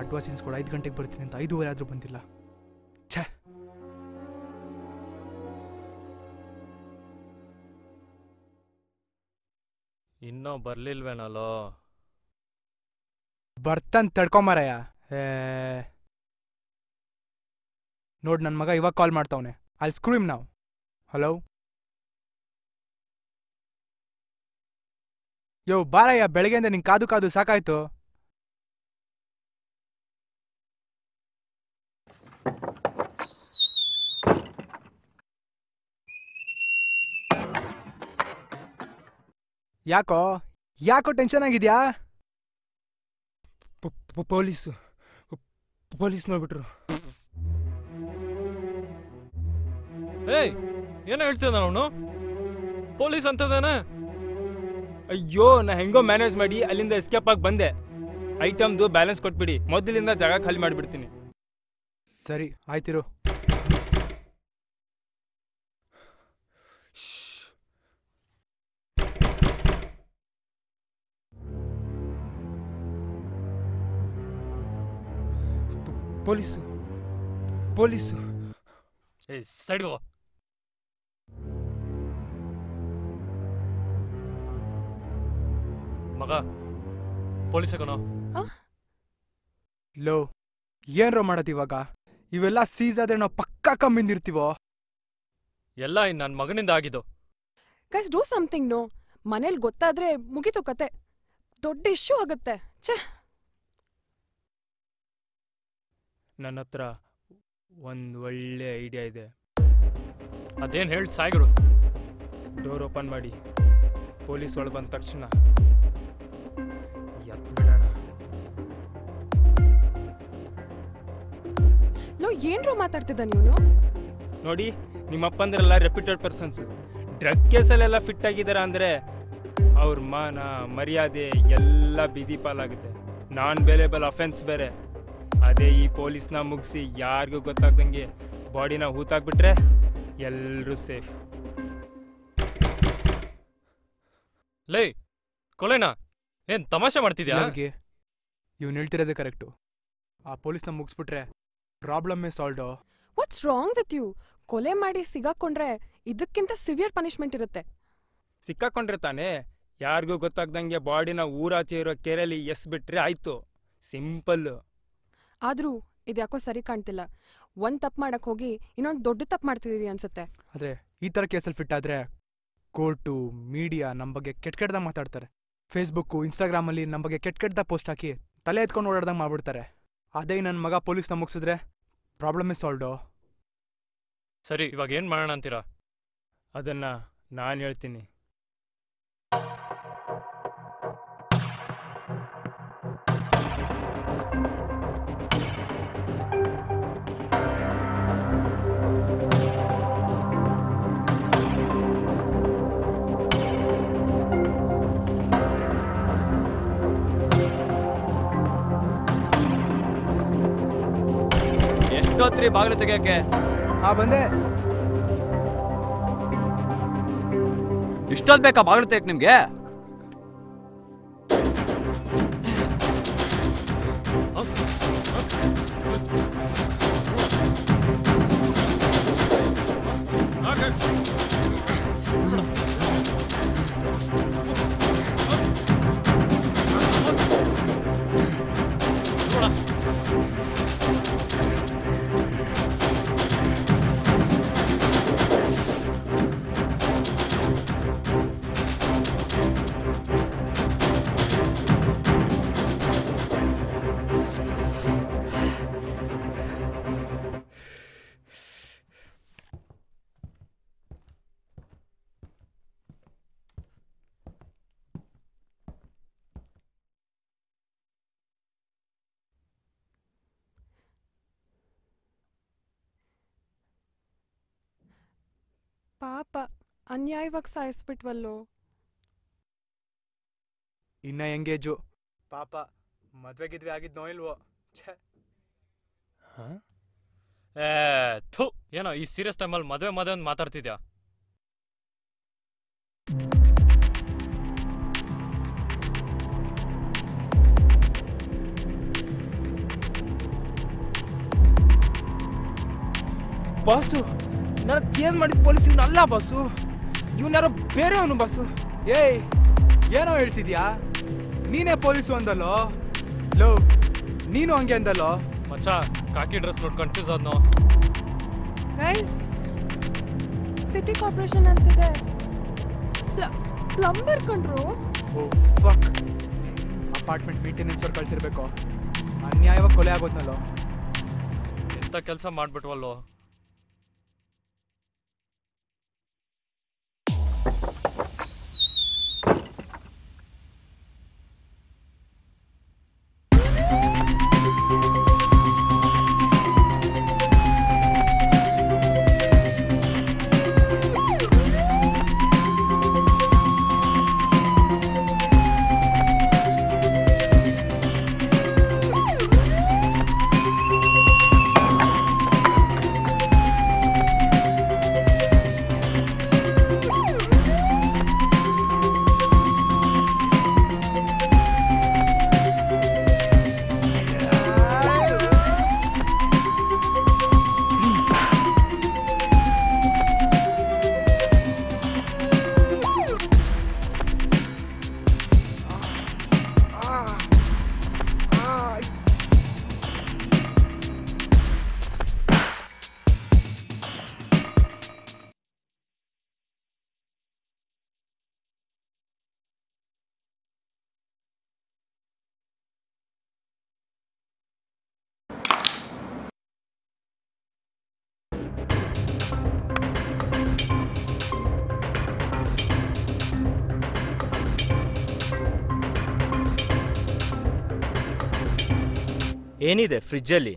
Advance ಇಸ್ಕೊಡು 5 ಗಂಟೆಗೆ ಬರ್ತೀನಿ ಅಂತ 5:15 ಆದರೂ ಬಂದಿಲ್ಲ. ಛೇ, ಇನ್ನೂ ಬರ್ಲಿಲ್ವೇನಲ್ಲೋ? ಬರ್ತಾನೆ ತಡ್ಕೊಂಬಾರಯ್ಯ. ನೋಡ್ ನನ್ನ ಮಗ ಇವಾಗ ಕಾಲ್ ಮಾಡ್ತಾವನೆ. I'll screw him now. Hello, yo ಬಾರಯ್ಯ, ಬೆಳಗ್ಗೆಯಿಂದ ನಿಂಗೆ ಕಾದು ಕಾದು ಸಾಕಾಯ್ತು. ಯಾಕೋ ಯಾಕೋ ಟೆನ್ಷನ್ ಆಗಿದ್ಯಾ? ಪೊಲೀಸ್ ನೋಡ್ಬಿಟ್ರು. ಏಯ್, ಏನೋ ಹೇಳ್ತಿದ್ದ ಅವನು? ಪೊಲೀಸ್ ಅಂತದೇನೆ? ಅಯ್ಯೋ, ನಾ ಹೆಂಗೋ ಮ್ಯಾನೇಜ್ ಮಾಡಿ ಅಲ್ಲಿಂದ ಎಸ್ಕೇಪ್ ಆಗಿ ಬಂದೆ. ಐಟಮ್ದು ಬ್ಯಾಲೆನ್ಸ್ ಕೊಟ್ಬಿಡಿ, ಮೊದಲಿಂದ ಜಾಗ ಖಾಲಿ ಮಾಡಿಬಿಡ್ತೀನಿ. ಸರಿ ಆಯ್ತಿರು. ಪೊಲೀಸು ಪೊಲೀಸು ಏಯ್, ಸೈಡ್ ಗೋ. ಮಗ ಪೊಲೀಸ್ ಕಣೋ. ಲೋ, ಏನ್ರೋ ಮಾಡತ್ ಇವಾಗ? ಇವೆಲ್ಲ ಸೀಸ್ ಆದ್ರೆ ನಾವು ಪಕ್ಕಾ ಕಮ್ಮಿಂದಿರ್ತೀವೋ? ಎಲ್ಲ ಇನ್ ನನ್ನ ಮಗನಿಂದ ಆಗಿದ್ದು. Guys, do something. ನೋ, ಮನೇಲಿ ಗೊತ್ತಾದ್ರೆ ಮುಗಿತು ಕತೆ. ದೊಡ್ಡ ಇಶ್ಯೂ ಆಗುತ್ತೆ. ಛೇ, ನನ್ನ ಹತ್ರ ಒಂದು ಒಳ್ಳೆ ಐಡಿಯಾ ಇದೆ. ಅದೇನು ಹೇಳಿ ಸಾಯ್ಗಳು. ಡೋರ್ ಓಪನ್ ಮಾಡಿ ಪೊಲೀಸ್ ಒಳಗೆ ಬಂದ ತಕ್ಷಣ ಎತ್ಬಿಡೋಣ. ಲೋ, ಏನ್ರೋ ಮಾತಾಡ್ತಿದ್ದ ನೀನು? ನೋಡಿ, ನಿಮ್ಮಪ್ಪಂದ್ರೆಲ್ಲ ರೆಪ್ಯೂಟೆಡ್ ಪರ್ಸನ್ಸ್. ಡ್ರಗ್ ಕೇಸಲ್ಲೆಲ್ಲ ಫಿಟ್ ಆಗಿದಾರ ಅಂದರೆ ಅವ್ರ ಮಾನ ಮರ್ಯಾದೆ ಎಲ್ಲ ಬೀದಿ ಪಾಲಾಗುತ್ತೆ. ನಾನ್ ಬೇಲೇಬಲ್ ಅಫೆನ್ಸ್ ಬೇರೆ. ಅದೇ ಈ ಪೊಲೀಸ್ನ ಮುಗಿಸಿ ಯಾರಿಗೂ ಗೊತ್ತಾಗ್ದಂಗೆ ಬಾಡಿನ ಹೂತಾಕ್ಬಿಟ್ರೆ ಎಲ್ಲರೂ ಸೇಫ್. ಲೇ, ಕೊಲೆನಾ? ಏನ್ ತಮಾಷೆ ಮಾಡ್ತಿದ್ಯಾ? ಇವ್ನು ಹೇಳ್ತಿರೋದೇ ಕರೆಕ್ಟು. ಆ ಪೊಲೀಸ್ನ ಮುಗಿಸ್ಬಿಟ್ರೆ ಪ್ರಾಬ್ಲಮ್ಮೇ solve. What's wrong with you? ಕೊಲೆ ಮಾಡಿ ಸಿಗಾಕೊಂಡ್ರೆ ಇದಕ್ಕಿಂತ ಸಿವಿಯರ್ ಪನಿಷ್ಮೆಂಟ್ ಇರುತ್ತೆ. ಸಿಕ್ಕಾಕೊಂಡ್ರೆ ತಾನೇ ಯಾರಿಗೂ ಗೊತ್ತಾಗ್ದಂಗೆ ಬಾಡಿನ ಊರಾಚೆ ಇರೋ ಕೆರೆಯಲ್ಲಿ ಎಸ್ಬಿಟ್ರೆ ಆಯ್ತು. ಸಿಂಪಲ್ಲು. ಆದ್ರೂ ಇದ್ಯಾಕೋ ಸರಿ ಕಾಣ್ತಿಲ್ಲ. ಒಂದ್ ತಪ್ಪು ಮಾಡಕ್ ಹೋಗಿ ಇನ್ನೊಂದು ದೊಡ್ಡ ತಪ್ಪು ಮಾಡ್ತಿದೀವಿ ಅನ್ಸುತ್ತೆ. ಆದರೆ ಈ ಥರ ಕೇಸಲ್ಲಿ ಫಿಟ್ ಆದರೆ ಕೋರ್ಟು, ಮೀಡಿಯಾ ನಮ್ಮ ಬಗ್ಗೆ ಕೆಟ್ಟ ಮಾತಾಡ್ತಾರೆ. ಫೇಸ್ಬುಕ್ಕು, ಇನ್ಸ್ಟಾಗ್ರಾಮಲ್ಲಿ ನಮ್ಮ ಬಗ್ಗೆ ಕೆಟ್ಟ ಪೋಸ್ಟ್ ಹಾಕಿ ತಲೆ ಎತ್ಕೊಂಡು ಓಡಾಡ್ದಂಗೆ ಮಾಡ್ಬಿಡ್ತಾರೆ. ಅದೇ ನನ್ನ ಮಗ ಪೊಲೀಸ್ನ ಮುಗಿಸಿದ್ರೆ ಪ್ರಾಬ್ಲಮ್ಮೇ ಸಾಲ್ವ್. ಸರಿ, ಇವಾಗ ಏನು ಮಾಡೋಣ ಅಂತೀರಾ? ಅದನ್ನು ನಾನು ಹೇಳ್ತೀನಿ. ಎಷ್ಟೊತ್ರಿ ಬಾಗಿಲು ತೆಗಿಯೋಕೆ? ಬಂದೆ. ಇಷ್ಟೊತ್ತು ಬೇಕಾ ಬಾಗಿಲು ತೆಗಿಯಕ್ಕೆ ನಿಮ್ಗೆ? ಪಾಪ, ಅನ್ಯಾಯವಾಗಿ ಸಾಯಿಸ್ಬಿಟ್ವಲ್ಲೋ. ಇನ್ನ ಎಂಗೇಜು. ಪಾಪ, ಮದ್ವೆಗಿದ್ವಿ ಆಗಿದ್ನೋ ಇಲ್ವೋ? ಛೇ. ಥು, ಏನೋ ಈ ಸೀರಿಯಸ್ ಟೈಮಲ್ಲಿ ಮದುವೆ ಅಂತ ಮಾತಾಡ್ತಿದ್ಯಾ? ಬಾಸು ನಾನು ಚೇಂಜ್ ಮಾಡಿದ ಪೊಲೀಸ್ ಇವನಲ್ಲ ಬಾಸು, ಇವನ್ಯಾರೋ ಬೇರೆಯವನು ಬಾಸು. ಏಯ್ ಏನೋ ಹೇಳ್ತಿದ್ಯಾ? ನೀನೇ ಪೊಲೀಸು ಅಂದಲ್ಲೋ? ಲೋ ನೀನು ಹಂಗೆ ಅಂದಲ್ಲೋ? ಮಚ್ಚ ಕಾಕಿ ಡ್ರೆಸ್ ನೋಡಿ ಕನ್ಫ್ಯೂಸ್ ಆದ್ನೋ. ಗೈಸ್, ಸಿಟಿ ಕಾರ್ಪೊರೇಷನ್ ಅಂತಿದೆ. ಪ್ಲಂಬರ್ ಕಂಡ್ರು. ಓ ಫಕ್, ಅಪಾರ್ಟ್ಮೆಂಟ್ ಮೇಂಟೆನೆನ್ಸ್ ಅವ್ರು ಕಳ್ಸಿರ್ಬೇಕು. ಅನ್ಯಾಯವಾಗಿ ಕೊಲೆ ಆಗೋದ್ನಲ್ಲೋ. ಎಂತ ಕೆಲಸ ಮಾಡ್ಬಿಟ್ವಲ್ಲೋ. ಏನಿದೆ ಫ್ರಿಜ್ಜಲ್ಲಿ?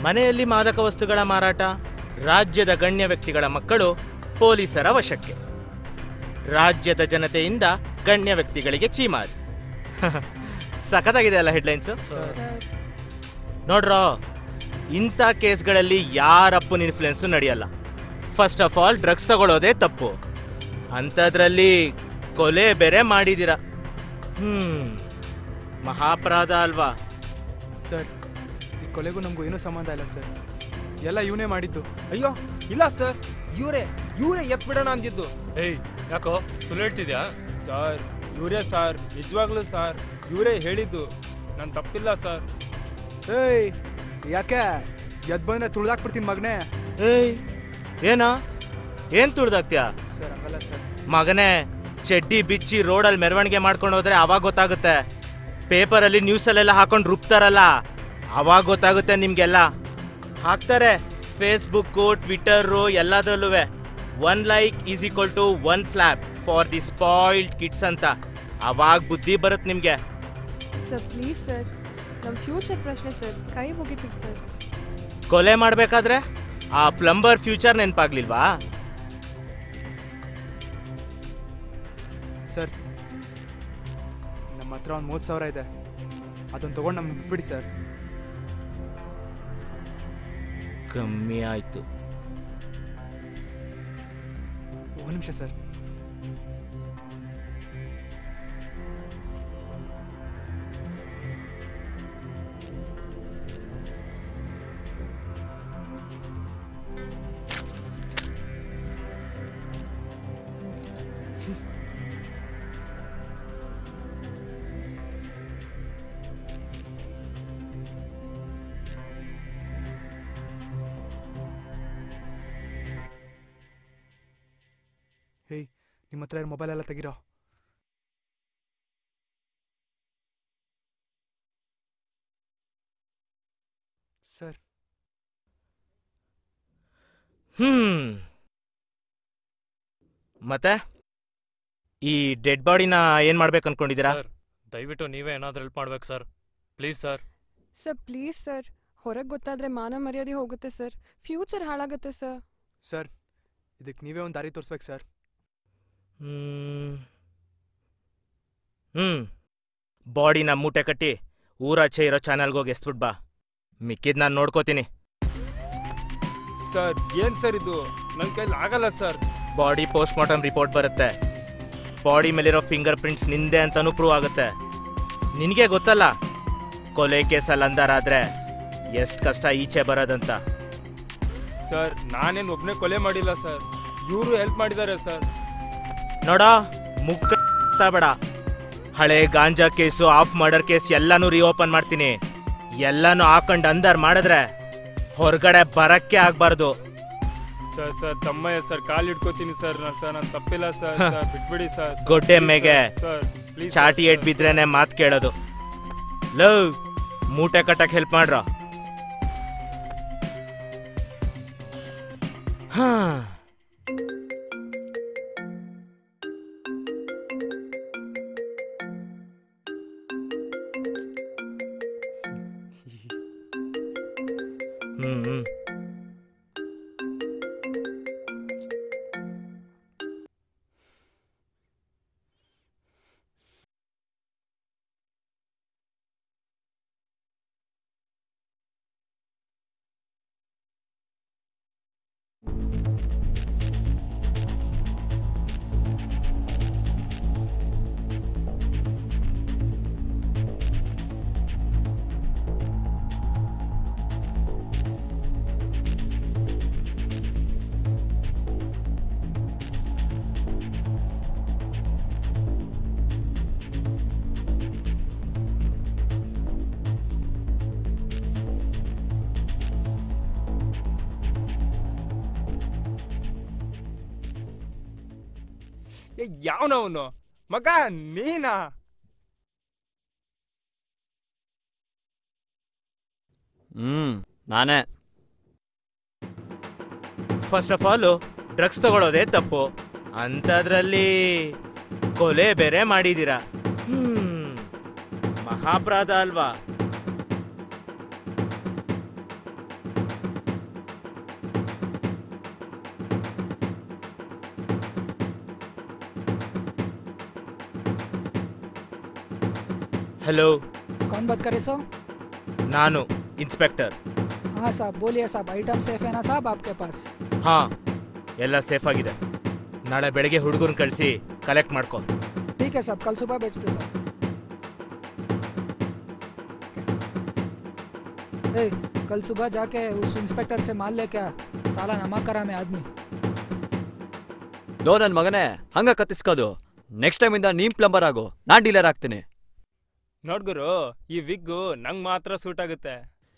ಮನೆಯಲ್ಲಿ ಮಾದಕ ವಸ್ತುಗಳ ಮಾರಾಟ, ರಾಜ್ಯದ ಗಣ್ಯ ವ್ಯಕ್ತಿಗಳ ಮಕ್ಕಳು ಪೊಲೀಸರ ವಶಕ್ಕೆ, ರಾಜ್ಯದ ಜನತೆಯಿಂದ ಗಣ್ಯ ವ್ಯಕ್ತಿಗಳಿಗೆ ಚೀಮಾರಿ. ಸಖತ್ತಾಗಿದೆ ಅಲ್ಲ ಹೆಡ್ಲೈನ್ಸು? ನೋಡ್ರೋ, ಇಂಥ ಕೇಸ್ಗಳಲ್ಲಿ ಯಾರಪ್ಪನ ಇನ್ಫ್ಲುಯೆನ್ಸು ನಡೆಯಲ್ಲ. ಫಸ್ಟ್ ಆಫ್ ಆಲ್ ಡ್ರಗ್ಸ್ ತಗೊಳ್ಳೋದೇ ತಪ್ಪು, ಅಂಥದ್ರಲ್ಲಿ ಕೊಲೆ ಬೇರೆ ಮಾಡಿದ್ದೀರ. ಮಹಾಪರಾಧ ಅಲ್ವಾ ಸರ್? ಈ ಕೊಲೆಗೂ ನಮಗೂ ಏನೂ ಸಂಬಂಧ ಇಲ್ಲ ಸರ್, ಎಲ್ಲ ಇವನೇ ಮಾಡಿದ್ದು. ಅಯ್ಯೋ ಇಲ್ಲ ಸರ್, ಇವರೇ ಎತ್ಬಿಡೋಣ ಅಂದಿದ್ದು. ಏಯ್ ಯಾಕೋ ಸುಳ್ಳು ಹೇಳ್ತಿದ್ಯಾ? ಸರ್ ಇವರೇ ಸರ್, ನಿಜವಾಗ್ಲೂ ಸರ್ ಇವರೇ ಹೇಳಿದ್ದು, ನಾನು ತಪ್ಪಿಲ್ಲ ಸರ್. ಏಯ್ ಯಾಕೆ ಎದ್ ಬಂದ್ರೆ ತುಳ್ದಾಕ್ಬಿಡ್ತೀನಿ ಮಗನೇ. ಏಯ್ ಏನ್ ತುಳ್ದಾಕ್ತ್ಯಾ? ಸರ್ ಹಂಗಲ್ಲ ಸರ್. ಮಗನೇ, ಚಡ್ಡಿ ಬಿಚ್ಚಿ ರೋಡಲ್ಲಿ ಮೆರವಣಿಗೆ ಮಾಡ್ಕೊಂಡು ಹೋದ್ರೆ ಅವಾಗ ಗೊತ್ತಾಗುತ್ತೆ. ಪೇಪರಲ್ಲಿ ನ್ಯೂಸಲ್ಲೆಲ್ಲ ಹಾಕೊಂಡು ರುಬ್ತಾರಲ್ಲ, ಅವಾಗ ಗೊತ್ತಾಗುತ್ತೆ ನಿಮ್ಗೆಲ್ಲ. ಹಾಕ್ತಾರೆ ಫೇಸ್ಬುಕ್ಕು, ಟ್ವಿಟ್ಟರು ಎಲ್ಲದರಲ್ಲೂ 1 like is equal to 1 slap for the spoiled kids ಅಂತ. ಅವಾಗ ಬುದ್ಧಿ ಬರುತ್ತೆ ನಿಮ್ಗೆ. ಸರ್ ಪ್ಲೀಸ್ ಸರ್, ನಮ್ಮ ಫ್ಯೂಚರ್ ಪ್ರಶ್ನೆ ಸರ್, ಕೈ ಮುಗಿತೀವಿ ಸರ್. ಕೊಲೆ ಮಾಡಬೇಕಾದ್ರೆ ಆ ಪ್ಲಂಬರ್ ಫ್ಯೂಚರ್ ನೆನಪಾಗ್ಲಿಲ್ವಾ? ಸರ್ ನಮ್ಮ ಹತ್ರ ಒಂದು 30,000 ಇದೆ, ಅದನ್ನು ತೊಗೊಂಡು ನಮ್ಗೆ ಬಿಟ್ಬಿಡಿ ಸರ್. ಕಮ್ಮಿ ಆಯ್ತು. ಒಂದು ನಿಮಿಷ ಸರ್. ಹೇಯ್, ನಿಮ್ಮ ಹತ್ರ ಮೊಬೈಲ್ ಎಲ್ಲ ತೆಗಿರೋ. ಸರ್ ಮತ್ತೆ ಈ ಡೆಡ್ ಬಾಡಿನ ಏನ್ ಮಾಡ್ಬೇಕು ಅನ್ಕೊಂಡಿದ್ದೀರಾ? ಸರ್ ದಯವಿಟ್ಟು ನೀವೇ ಏನಾದ್ರೂ ಹೆಲ್ಪ್ ಮಾಡ್ಬೇಕು sir, please sir. Sir please sir, ಹೊರಗೆ ಗೊತ್ತಾದ್ರೆ ಮಾನ ಮರ್ಯಾದೆ ಹೋಗುತ್ತೆ ಸರ್, ಫ್ಯೂಚರ್ ಹಾಳಾಗುತ್ತೆ ಸರ್. ಸರ್ ಇದಕ್ಕೆ ನೀವೇ ಒಂದು ದಾರಿ ತೋರಿಸ್ಬೇಕು ಸರ್. ಬಾಡಿನ ಮೂಟೆ ಕಟ್ಟಿ ಊರಾಚೆ ಇರೋ ಚಾನಲ್ಗೆ ಹೋಗಿ ಎಸ್ಬಿಟ್ ಬಾ, ಮಿಕ್ಕಿದ್ ನಾನು ನೋಡ್ಕೋತೀನಿ. ಸರ್ ಏನ್ ಸರ್ ಇದು ನನ್ನ ಕೈಲಿ ಆಗಲ್ಲ sir. Body post mortem report ಬರುತ್ತೆ. ಬಾಡಿ ಮೇಲಿರೋ ಫಿಂಗರ್ ಪ್ರಿಂಟ್ಸ್ ನಿಂದೆ ಅಂತಾನೂ ಪ್ರೂವ್ ಆಗುತ್ತೆ. ನಿನಗೆ ಗೊತ್ತಲ್ಲ ಕೊಲೆ ಕೇಸಲ್ಲಿ ಅಂದಾರಾದ್ರೆ ಎಷ್ಟು ಕಷ್ಟ ಈಚೆ ಬರೋದಂತ. ಸರ್ ನಾನೇನು ಒಬ್ಬನೇ ಕೊಲೆ ಮಾಡಿಲ್ಲ ಸರ್, ಇವರು ಹೆಲ್ಪ್ ಮಾಡಿದ್ದಾರೆ ಸರ್. ನೋಡ ಮುಕ್ಕ ಬೇಡ, ಹಳೆ ganja case of murder case ಎಲ್ಲಾನು ರಿಓಪನ್ ಮಾಡ್ತೀನಿ. ಎಲ್ಲಾನು ಹಾಕೊಂಡು ಅಂದರ್ ಮಾಡಿದ್ರೆ ಹೊರಗಡೆ ಬರಕ್ಕೆ ಆಗ್ಬಾರ್ದು. ಸರ್ ಸರ್ ತಮ್ಮಯ್ಯ ಸರ್ ಕಾಲ್ ಹಿಡ್ಕೋತೀನಿ ಸರ್. ನಾನು ತಪ್ಪಿಲ್ಲ ಸರ್, ಬಿಟ್ಬಿಡಿ ಸರ್. ಗೊಡ್ಡೆ ಮೇಗೆ ಸರ್ ಪ್ಲೀಸ್. ಚಾಟಿ ಎಡ್ ಬಿದ್ರೇನೆ ಮಾತ್ ಕೇಳೋದು. ಲವ್ ಮೂಟೆ ಕಟ್ಟಕ್ ಹೆಲ್ಪ್ ಮಾಡ್ರ. ಹಾ ಯಾವನವನು ಮಗ ನೀನಾ? ನಾನೇ. ಫಸ್ಟ್ ಆಫ್ ಆಲ್ ಡ್ರಗ್ಸ್ ತಗೊಳ್ಳೋದೇ ತಪ್ಪು, ಅಂಥದ್ರಲ್ಲಿ ಕೊಲೆ ಬೇರೆ ಮಾಡಿದೀರ. ಮಹಾಪರಾಧ ಅಲ್ವಾ? हेलो, कौन बात करे सो? नानू इंस्पेक्टर. हाँ साहब बोलिए साहब, आइटम सेफ है ना साहब आपके पास? हाँ ಎಲ್ಲ ಸೇಫ್ ಆಗಿದೆ. ನಾಳೆ ಬೆಳಗ್ಗೆ ಹುಡುಗರನ್ನ ಕಳಿಸಿ ಕಲೆಕ್ಟ್ ಮಾಡ್ಕೊ. ठीक है साहब, कल सुबह बेच दो साहब. ए, कल सुबह जाके उस इंस्पेक्टर से माल लेके आ, साला नमक में आदमी. ಲೋ ನನ್ನ ಮಗನೇ, ಹಂಗ ಕತ್ತಿಸ್ಕೋದು. ನೆಕ್ಸ್ಟ್ ಟೈಮ್ ಇಂದ ನೀನ್ ಪ್ಲಂಬರ್ ಆಗೋ, ನಾನ್ ಡೀಲರ್ ಆಗ್ತೀನಿ. ನೋಡ್ಗುರು, ಈ ವಿಗ್ಗು ನಂಗೆ ಮಾತ್ರ ಸೂಟ್ ಆಗುತ್ತೆ.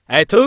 ಆಯ್ತು.